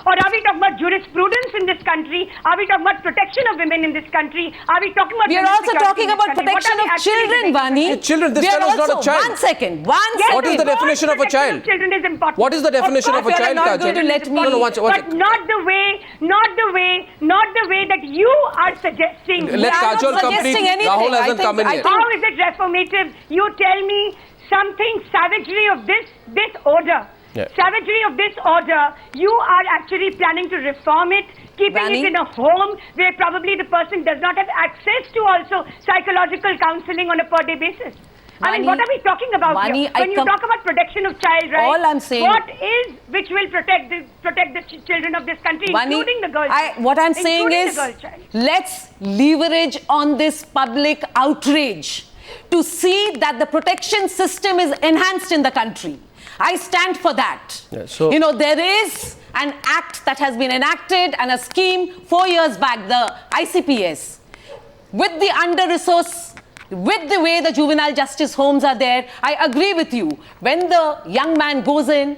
Or are we talking about jurisprudence in this country? Are we talking about protection of women in this country? Are we talking about... We are also talking about protection of children, Vani. Children, this fellow is not a child. One second. What is the definition of a child? Children is important. What is the definition of a child, not going to let me... But not the way that you are suggesting. Let Kajol complete. Rahul hasn't come in yet. How is it reformative? You tell me something savagery of this order. Yeah. Savagery of this order, you are actually planning to reform it, keeping it in a home where probably the person does not have access to also psychological counseling on a per-day basis. I mean, what are we talking about here? When you talk about protection of child rights, all I'm saying, what is which will protect the children of this country, including the girl child? What I'm saying is, let's leverage on this public outrage to see that the protection system is enhanced in the country. I stand for that. Yeah, so you know, there is an act that has been enacted and a scheme 4 years back, the ICPS, with the under-resourced, with the way the juvenile justice homes are there. I agree with you. When the young man goes in,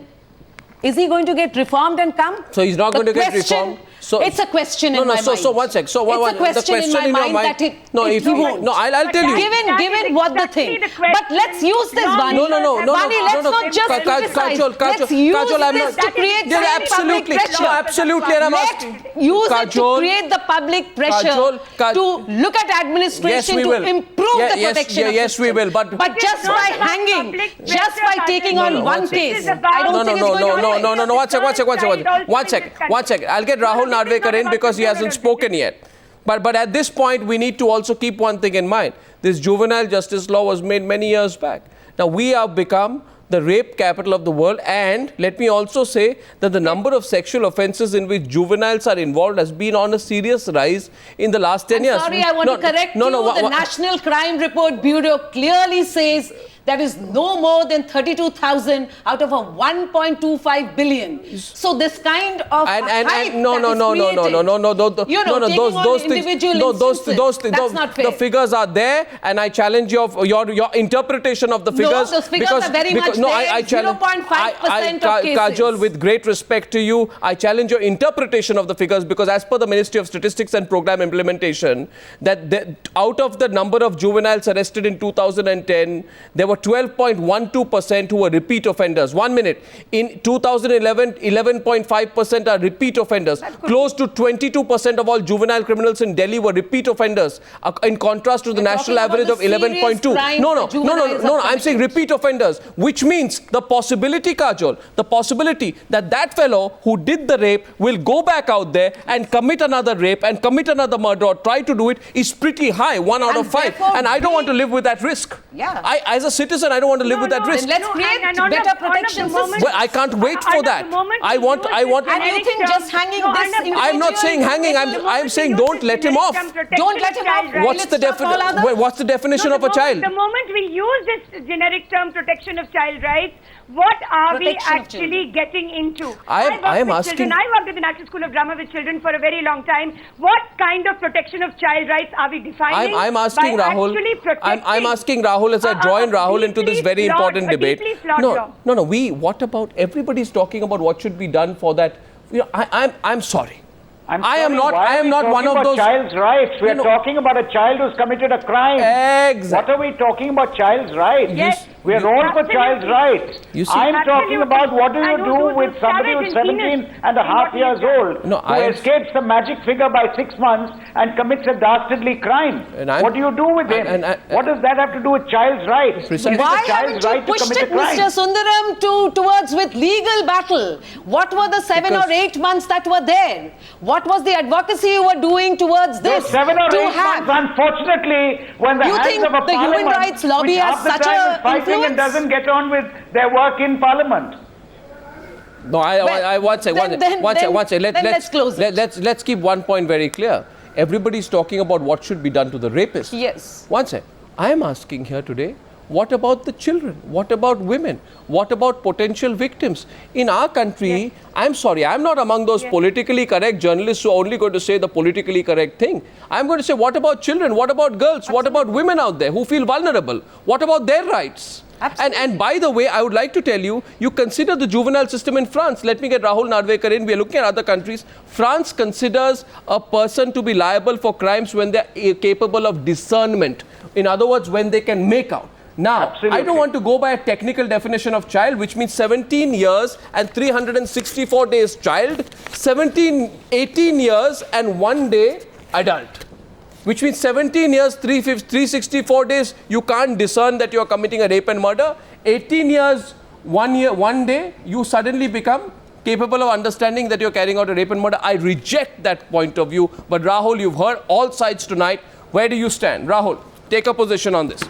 is he going to get reformed and come? So he's not going to get reformed? So it's a question in my mind. So one sec. So it's a question in my mind that he won't. No, I'll tell you. Given what the thing. But let's use this, Vani. No. Vani, let's not just criticize. Let's use this to create public pressure. Absolutely. Let's use it to create the public pressure to look at administration to improve the protection. Yes, we will. But just by hanging, just by taking on one case, I don't think it's going to happen. No. One sec. I'll get Rahul Narvekar in because he hasn't spoken yet. But at this point, we need to also keep one thing in mind. This juvenile justice law was made many years back. Now, we have become the rape capital of the world, and let me also say that the number of sexual offences in which juveniles are involved has been on a serious rise in the last 10 years. Sorry, I want to correct you. The National Crime Report Bureau clearly says there is no more than 32,000 out of a 1.25 billion. So this kind of those figures are there, and I challenge your interpretation of the figures. No, those figures are very much there. I challenge 0.5% of cases. Kajol, with great respect to you, I challenge your interpretation of the figures, because as per the Ministry of Statistics and Program Implementation, that out of the number of juveniles arrested in 2010, there were 12.12% who were repeat offenders. 1 minute. In 2011, 11.5% are repeat offenders. Close to 22% of all juvenile criminals in Delhi were repeat offenders, in contrast to the national average of 11.2. No. I'm saying repeat offenders, which means the possibility, Kajol, the possibility that fellow who did the rape will go back out there and commit another rape and commit another murder or try to do it is pretty high, 1 out of 5. And I don't want to live with that risk. Yeah. As a citizen, I don't want to live with that risk. Let's create better protection systems. Well, I can't wait for that. I want. And you think just hanging this? I'm not saying hanging. I'm saying don't let him off. Don't let him off. What's the definition of a child? The moment we use this generic term, protection of child rights, what are we actually getting into? I am asking. I worked at the National School of Drama with children for a very long time. What kind of protection of child rights are we defining? I'm asking Rahul. I'm asking Rahul as I join Rahul into this very important debate. No. What about everybody's talking about what should be done for that? I'm sorry. I am not one of those. Child's rights. We are talking about a child who's committed a crime. Exactly. What are we talking about? Child's rights. Yes. We are all for child's rights. I'm talking about what do you do with somebody who's 17 and a half years old who escapes the magic figure by 6 months and commits a dastardly crime. What do you do with him? What does that have to do with child's rights? Why haven't you pushed it, Mr. Sundaram, towards with legal battle? What were the 7 or 8 months that were there? What was the advocacy you were doing towards this? 7 or 8 months, unfortunately, when the hands of a the Human Rights Lobby has such a influence? And doesn't get on with their work in Parliament. No, let's close it. Let's keep one point very clear. Everybody's talking about what should be done to the rapist. Yes. One sec. I am asking here today, what about the children? What about women? What about potential victims? In our country, I'm sorry, I'm not among those politically correct journalists who are only going to say the politically correct thing. I'm going to say, what about children? What about girls? What about women out there who feel vulnerable? What about their rights? And by the way, I would like to tell you, you consider the juvenile system in France. Let me get Rahul Narvekar in. We are looking at other countries. France considers a person to be liable for crimes when they are capable of discernment. In other words, when they can make out. Now, Absolutely. I don't want to go by a technical definition of child, which means 17 years and 364 days child, 18 years and 1 day adult. Which means 17 years, 364 days, you can't discern that you are committing a rape and murder. 18 years, 1 day, you suddenly become capable of understanding that you're carrying out a rape and murder. I reject that point of view. But Rahul, you've heard all sides tonight. Where do you stand? Rahul, take a position on this.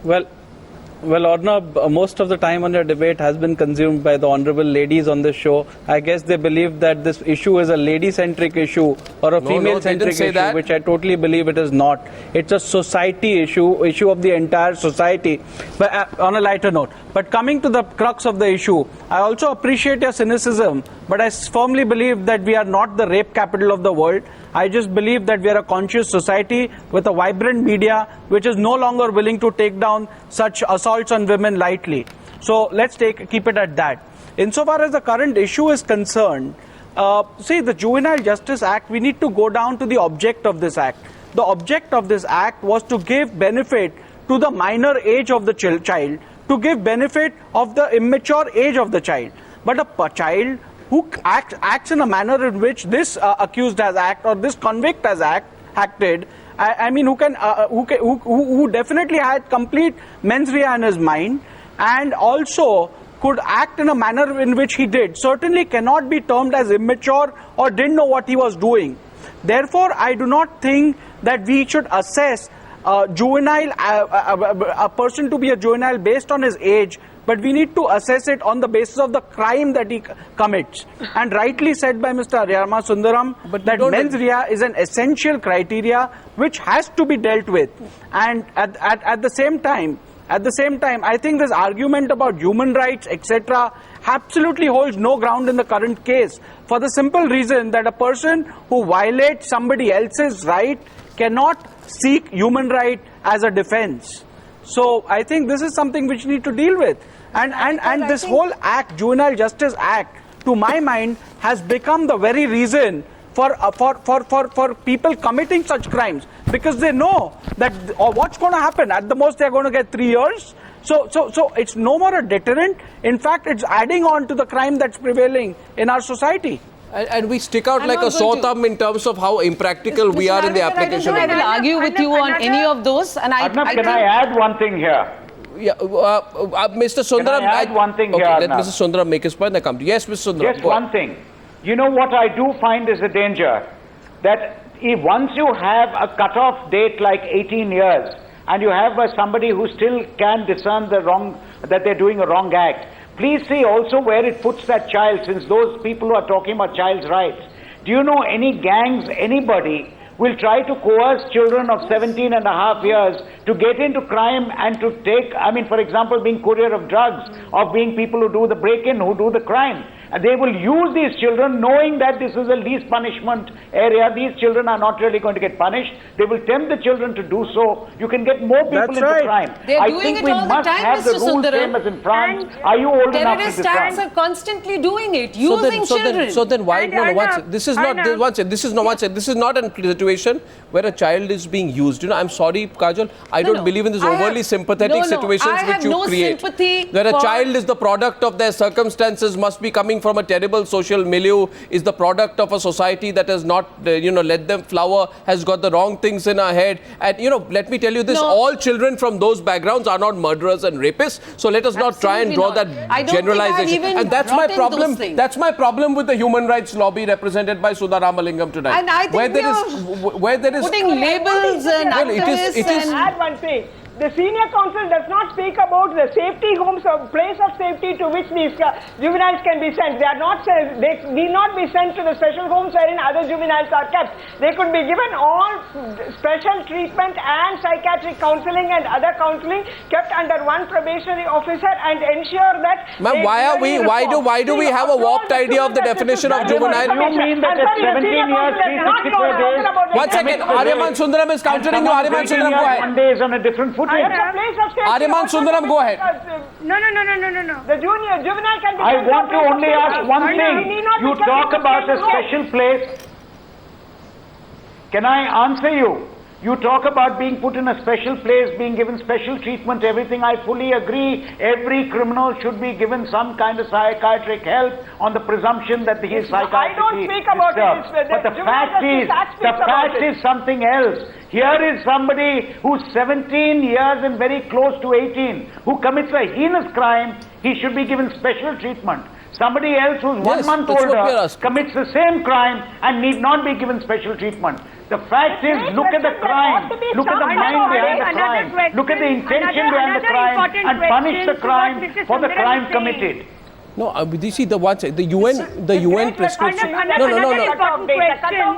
Well, Arnab, most of the time on your debate has been consumed by the honorable ladies on this show. I guess they believe that this issue is a lady-centric issue or a female-centric issue, which I totally believe it is not. It's a society issue of the entire society. But on a lighter note, but coming to the crux of the issue, I also appreciate your cynicism, but I firmly believe that we are not the rape capital of the world. I just believe that we are a conscious society with a vibrant media which is no longer willing to take down such assaults on women lightly. So let's keep it at that. Insofar as the current issue is concerned, see, the Juvenile Justice Act, we need to go down to the object of this act. The object of this act was to give benefit to the minor age of the child, to give benefit of the immature age of the child. But a child who acts in a manner in which this accused has acted or this convict has acted, I mean, who definitely had complete mens rea in his mind and also could act in a manner in which he did, certainly cannot be termed as immature or didn't know what he was doing. Therefore, I do not think that we should assess a person to be a juvenile based on his age, but we need to assess it on the basis of the crime that he commits. And rightly said by Mr. Ariyama Sundaram that mens rea is an essential criteria which has to be dealt with. And at the same time, I think this argument about human rights, etc., absolutely holds no ground in the current case, for the simple reason that a person who violates somebody else's right cannot seek human right as a defense. So I think this is something which we need to deal with. And this whole act, Juvenile Justice Act, to my mind, has become the very reason for people committing such crimes, because they know that what's going to happen. At the most, they're going to get 3 years. So it's no more a deterrent. In fact, it's adding on to the crime that's prevailing in our society. And we stick out like a sore thumb in terms of how impractical we are in the application. I will argue with you on any of those. And can I add one thing here? Yeah, Mr. Sundaram, can I add one thing here? Let Mr. Sundaram make his point. I come to you. Yes, Mr. Sundaram. Just one thing. You know what I do find is a danger, that if once you have a cut-off date like 18 years, and you have somebody who still can discern that they're doing a wrong act, please see also where it puts that child, since those people who are talking about child's rights. Do you know any gangs, anybody will try to coerce children of 17 and a half years to get into crime and to take, for example, being courier of drugs, or being people who do the break-in, who do the crime. And they will use these children knowing that this is the least punishment area. These children are not really going to get punished. They will tempt the children to do so. You can get more people into crime. I think we must have the rules same as in France. Are you old enough to decide? Terrorist gangs are constantly doing it, using children. So then why? This is not a situation where a child is being used. I'm sorry, Kajal. I don't believe in these overly sympathetic situations which you create. Where a child is the product of their circumstances, must be coming from a terrible social milieu, is the product of a society that has not, let them flower, has got the wrong things in our head. And, let me tell you this, all children from those backgrounds are not murderers and rapists. So let us not try and draw that generalization. And that's my problem. That's my problem with the human rights lobby represented by Sudha Ramalingam tonight. And I think where there is putting labels and activists add one thing. The senior counsel does not speak about the safety homes or place of safety to which these juveniles can be sent. They are not sent. They need not be sent to the special homes wherein other juveniles are kept. They could be given all special treatment and psychiatric counseling and other counseling kept under one probationary officer and ensure that. Ma'am, why do we have a warped idea of the definition of juvenile? You mean that at 17 years, 364 days? 1 second, Aryaman Sundaram is countering you. Aryaman Sundaram, go ahead. 1 day is on a different footing. Aryaman Sundaram, go ahead. No. The juvenile can be. I want to only ask one thing. You talk about a special place. Can I answer you? You talk about being put in a special place, being given special treatment, everything. I fully agree. Every criminal should be given some kind of psychiatric help on the presumption that he is psychiatrically I don't speak about it. But the fact is something else. Here is somebody who's 17 years and very close to 18, who commits a heinous crime. He should be given special treatment. Somebody else who's 1 month older commits the same crime and need not be given special treatment. The fact is, look at the crime, look at the mind behind the crime, look at the intention behind the crime, and punish the crime for the crime committed. No, you see the UN prescription. Another important question,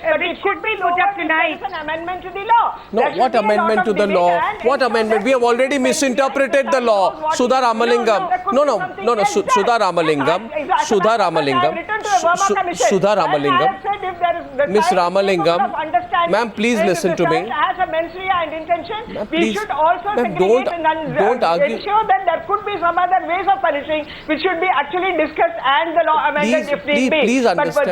but it should be put up tonight. An amendment to the law. No, what amendment to the law? What amendment? We have already misinterpreted the law. Sudha Ramalingam. No. Sudha Ramalingam. Miss Ramalingam. Ma'am, please listen to me. As a mens rea and intention, we should also don't argue. ensure that there could be some other ways of punishing which should be actually discussed and the law amended if need be. Please understand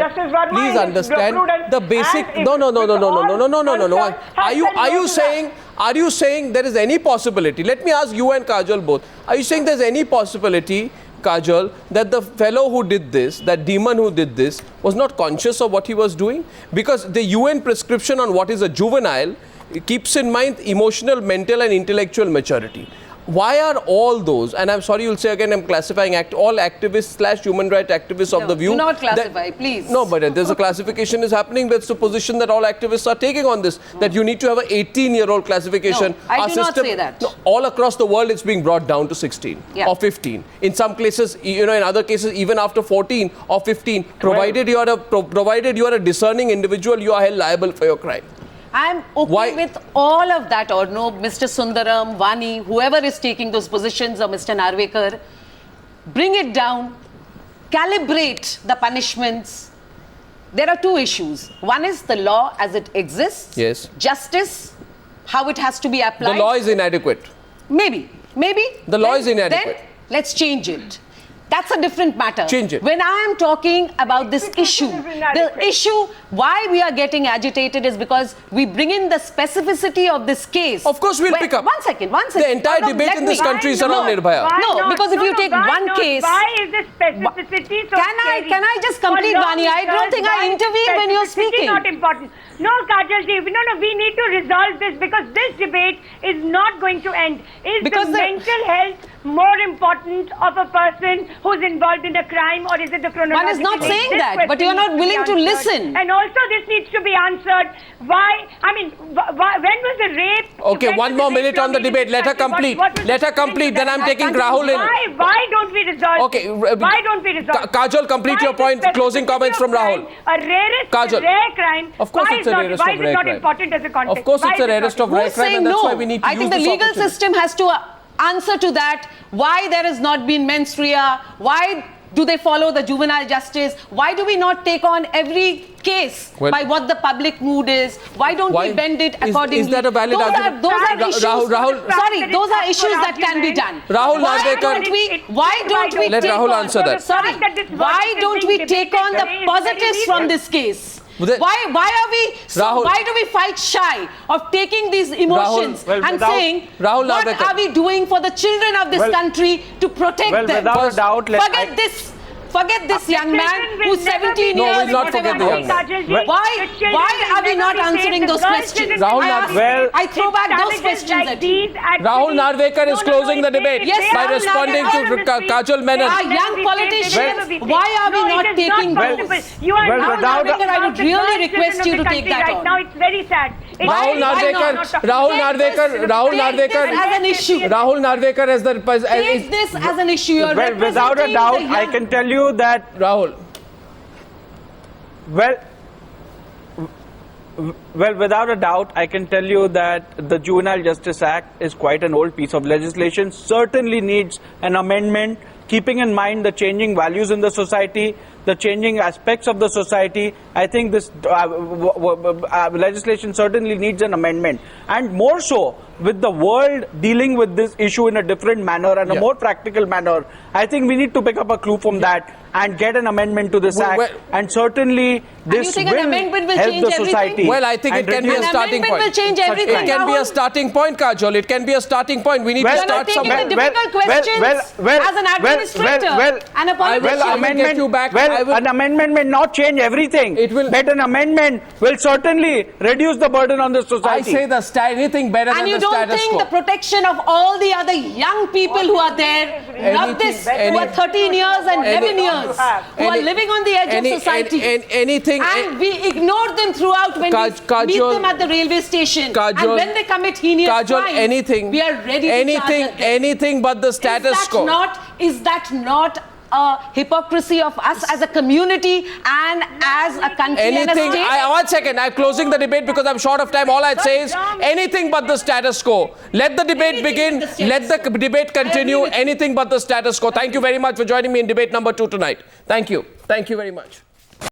the basic. No. Are you saying there is any possibility? Let me ask you and Kajal both. Are you saying there's any possibility, Kajal, that the fellow who did this, that demon who did this, was not conscious of what he was doing? Because the UN prescription on what is a juvenile keeps in mind emotional, mental and intellectual maturity. Why are all those, and I'm sorry you'll say again I'm classifying all activists / human rights activists of the view. Do not classify, please. No, but there's a classification is happening. That's the position that all activists are taking on this, that you need to have an 18-year-old classification. No, I do not say that. No, all across the world it's being brought down to 16 or 15. In some cases, in other cases, even after 14 or 15, provided you are a discerning individual, you are held liable for your crime. I'm okay with all of that, or no, Mr. Sundaram, Vani, whoever is taking those positions, or Mr. Narvekar, bring it down, calibrate the punishments. There are two issues. One is the law as it exists. Yes. Justice, how it has to be applied. The law is inadequate. Maybe. The law is inadequate. Then let's change it. That's a different matter. Change it. When I am talking about this issue, the issue why we are getting agitated is because we bring in the specificity of this case. Of course we'll pick up. One second. The entire debate in this country is around Nirbhaya. No, because if you take one case... Why is the specificity so scary? Can I just complete, Vani? I don't think I intervened when you're speaking. Not important. No, Kajalji, we need to resolve this because this debate is not going to end. Is the mental health more important of a person who's involved in a crime, or is it the chronological? One is not saying that, but you're not willing to listen. And also this needs to be answered. Why? I mean, when was the rape? Okay, one more minute on the debate. Let her complete. Let her complete. Then I'm taking Rahul in. Why don't we resolve? Okay. Why don't we resolve? Kajal, complete your point. Closing comments from Rahul. A rare crime. Of course it's a rarest of rare crime. Why is it not important as a context? Of course it's a rarest of rare crime, and that's why we need to use this opportunity. I think the legal system has to answer to that. Why there has not been mens rea? Why do they follow the juvenile justice? Why do we not take on every case by what the public mood is? Why don't we bend it accordingly? Is that a valid argument? Those are issues. Rahul, sorry, those are issues that can be done. Rahul Narvekar. Why don't we let Rahul answer that? Sorry, why don't we take on the positives from this case? Why do we fight shy of taking these emotions and saying, what are we doing for the children of this country to protect them? Without a doubt, Forget this young man who's 17 years. No, we'll not forget the young man. Why are we not answering those questions? I throw back those questions at you. Rahul Narvekar is closing the debate by responding to Kajal Menon. Our young politicians, why are we not taking those? I would really request you to take that on. Now it's very sad. Rahul Narvekar as an issue. Rahul Narvekar as the Take this as an issue. You're Well, without a representing doubt, the young. I can tell you that. Rahul. Well, without a doubt, I can tell you that the Juvenile Justice Act is quite an old piece of legislation, certainly needs an amendment, keeping in mind the changing values in the society, the changing aspects of the society. I think this legislation certainly needs an amendment. And more so, with the world dealing with this issue in a different manner and a more practical manner, I think we need to pick up a clue from that and get an amendment to this act. And certainly, this think will an amendment will help change the society. everything? Well, I think it can be a starting amendment point. will change everything, It can be a Rahul. starting point, Kajol. It can be a starting point. We need to Well, start taking somewhere. the difficult questions as an administrator and a politician. I will get you back. An amendment may not change everything. It will- But an amendment will certainly reduce the burden on the I society. say anything better And than you the don't status think quo. the protection of all the other young people who are there, not this, who are 13 years and 11 years, who are living on the edge of society. And we ignore them throughout when we meet Kajol, them at the railway station. Kajol, and when they commit heinous crimes, we are ready to charge at them. anything but the status quo. Is that not a hypocrisy of us as a community and as a country and a state? One second, I'm closing the debate because I'm short of time. All I'd say is anything but the status quo. Let the debate begin. Let the debate continue. Anything but the status quo. Thank you very much for joining me in debate number 2 tonight. Thank you. Thank you very much.